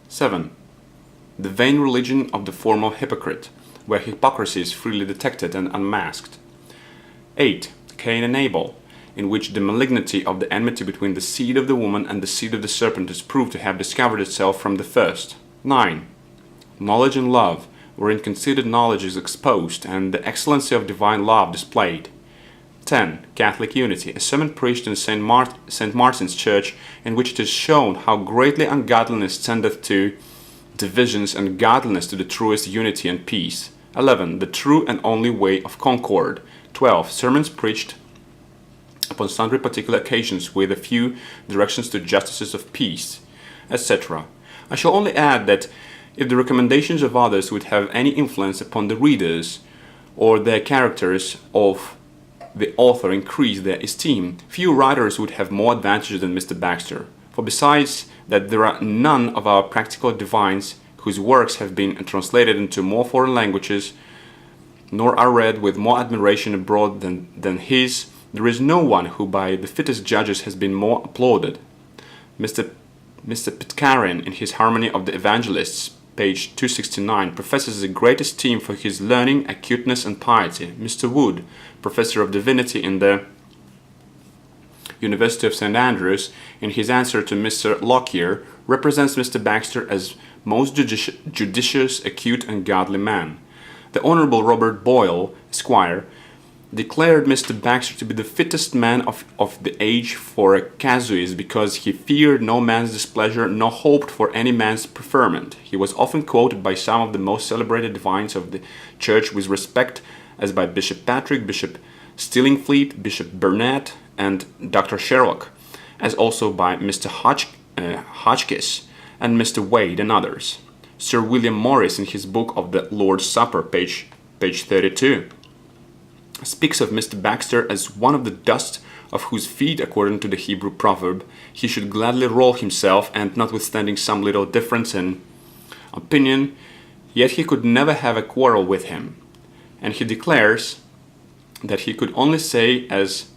7. The vain religion of the formal hypocrite, where hypocrisy is freely detected and unmasked. 8. Cain and Abel, in which the malignity of the enmity between the seed of the woman and the seed of the serpent is proved to have discovered itself from the first. 9. Knowledge and love, wherein conceited knowledge is exposed and the excellency of divine love displayed. 10. Catholic unity, a sermon preached in St. Martin's Church, in which it is shown how greatly ungodliness tendeth to divisions and godliness to the truest unity and peace. 11. The true and only way of concord. 12. Sermons preached upon sundry particular occasions with a few directions to justices of peace, etc. I shall only add that if the recommendations of others would have any influence upon the readers, or their characters of the author increase their esteem, few writers would have more advantage than Mr. Baxter. For besides that there are none of our practical divines whose works have been translated into more foreign languages, nor are read with more admiration abroad than his, there is no one who by the fittest judges has been more applauded. Mr. Pitcairn, in his Harmony of the Evangelists, page 269, professes the great esteem for his learning, acuteness, and piety. Mr. Wood, professor of divinity in the University of St. Andrews, in his answer to Mr. Lockyer, represents Mr. Baxter as most judicious, acute, and godly man. The Honourable Robert Boyle, Esquire, declared Mr. Baxter to be the fittest man of the age for a casuist, because he feared no man's displeasure, nor hoped for any man's preferment. He was often quoted by some of the most celebrated divines of the Church with respect, as by Bishop Patrick, Bishop Stillingfleet, Bishop Burnet, and Dr. Sherlock, as also by Mr. Hotchkiss and Mr. Wade and others. Sir William Morris, in his book of the Lord's Supper, page 32, speaks of Mr. Baxter as one of the dust of whose feet, according to the Hebrew proverb, he should gladly roll himself, and notwithstanding some little difference in opinion, yet he could never have a quarrel with him. And he declares that he could only say, as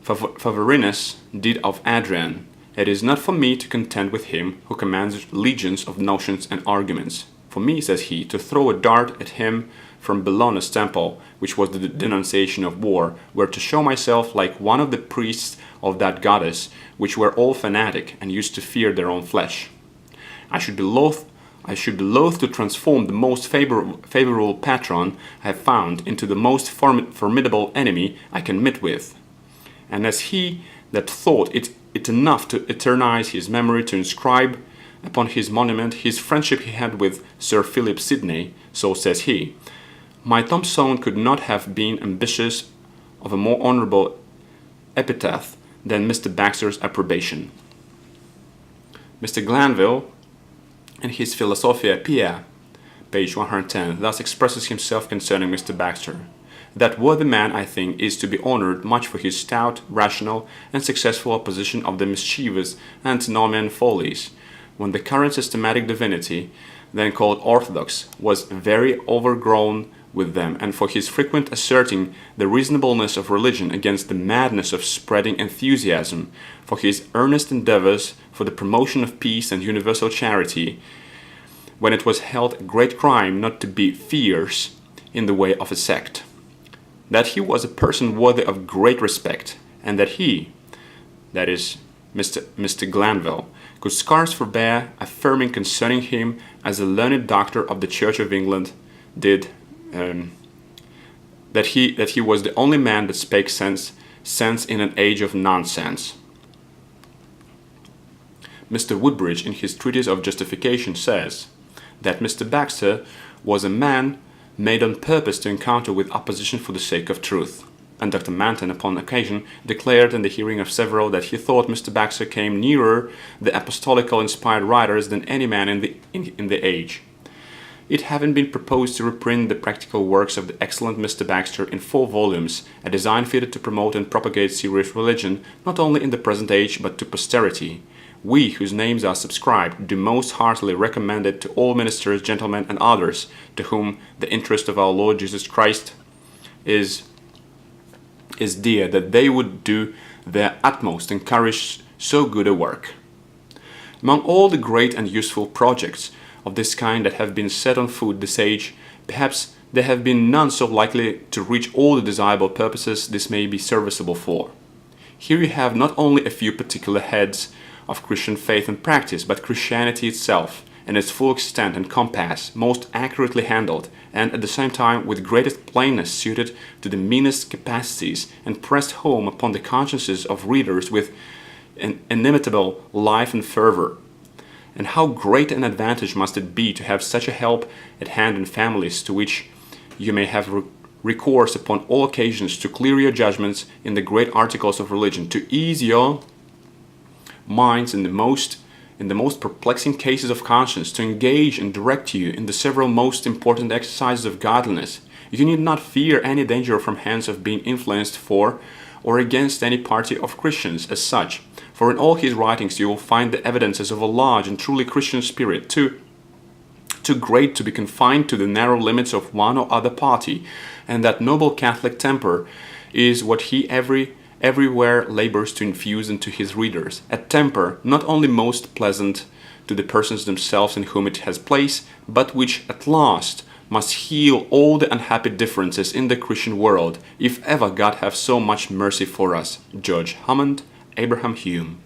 Favorinus did of Adrian, "It is not for me to contend with him who commands legions of notions and arguments. For me," says he, "to throw a dart at him from Bellona's temple, which was the denunciation of war, were to show myself like one of the priests of that goddess, which were all fanatic, and used to fear their own flesh. I should be loath to transform the most favorable patron I have found into the most formidable enemy I can meet with. And as he that thought it enough to eternize his memory, to inscribe upon his monument his friendship he had with Sir Philip Sidney, so says he, my Thomson could not have been ambitious of a more honourable epitaph than Mr. Baxter's approbation." Mr. Glanville, in his Philosophia Pia, page 110, thus expresses himself concerning Mr. Baxter: "That worthy man, I think, is to be honoured much for his stout, rational, and successful opposition of the mischievous antinomian follies, when the current systematic divinity, then called orthodox, was very overgrown with them, and for his frequent asserting the reasonableness of religion against the madness of spreading enthusiasm, for his earnest endeavours for the promotion of peace and universal charity, when it was held a great crime not to be fierce in the way of a sect. That he was a person worthy of great respect, and that he," that is, Mr. Glanville, "could scarce forbear affirming concerning him as a learned doctor of the Church of England did, that he was the only man that spake sense in an age of nonsense." Mr. Woodbridge, in his Treatise of Justification, says that Mr. Baxter was a man made on purpose to encounter with opposition for the sake of truth. And Dr. Manton, upon occasion, declared in the hearing of several that he thought Mr. Baxter came nearer the apostolical inspired writers than any man in the age. It having been proposed to reprint the practical works of the excellent Mr. Baxter in 4 volumes, a design fitted to promote and propagate serious religion, not only in the present age but to posterity, we, whose names are subscribed, do most heartily recommend it to all ministers, gentlemen, and others, to whom the interest of our Lord Jesus Christ is dear, that they would do their utmost to encourage so good a work. Among all the great and useful projects of this kind that have been set on foot this age, perhaps there have been none so likely to reach all the desirable purposes this may be serviceable for. Here you have not only a few particular heads of Christian faith and practice, but Christianity itself, in its full extent and compass, most accurately handled, and at the same time with greatest plainness suited to the meanest capacities, and pressed home upon the consciences of readers with an inimitable life and fervor. And how great an advantage must it be to have such a help at hand in families to which you may have recourse upon all occasions to clear your judgments in the great articles of religion, to ease your minds in the most perplexing cases of conscience, to engage and direct you in the several most important exercises of godliness. You need not fear any danger from hence of being influenced for or against any party of Christians as such, for in all his writings you will find the evidences of a large and truly Christian spirit, too great to be confined to the narrow limits of one or other party, and that noble Catholic temper is what he everywhere labors to infuse into his readers, a temper not only most pleasant to the persons themselves in whom it has place, but which at last must heal all the unhappy differences in the Christian world, if ever God have so much mercy for us. George Hammond, Abraham Hume.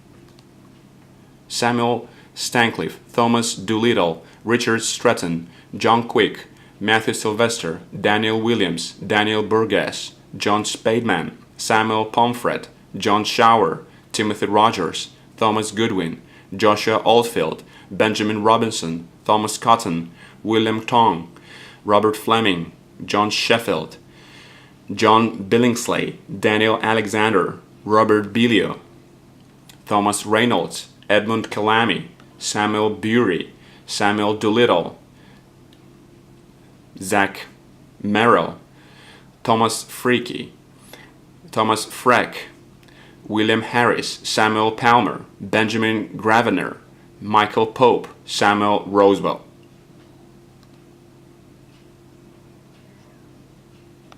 Samuel Stancliffe, Thomas Doolittle, Richard Stretton, John Quick, Matthew Sylvester, Daniel Williams, Daniel Burgess, John Spademan, Samuel Pomfret, John Shower, Timothy Rogers, Thomas Goodwin, Joshua Oldfield, Benjamin Robinson, Thomas Cotton, William Tong, Robert Fleming, John Sheffield, John Billingsley, Daniel Alexander, Robert Billio, Thomas Reynolds, Edmund Calamy, Samuel Bury, Samuel Doolittle, Zach Merrill, Thomas Freaky, Thomas Freck, William Harris, Samuel Palmer, Benjamin Gravener, Michael Pope, Samuel Rosewell.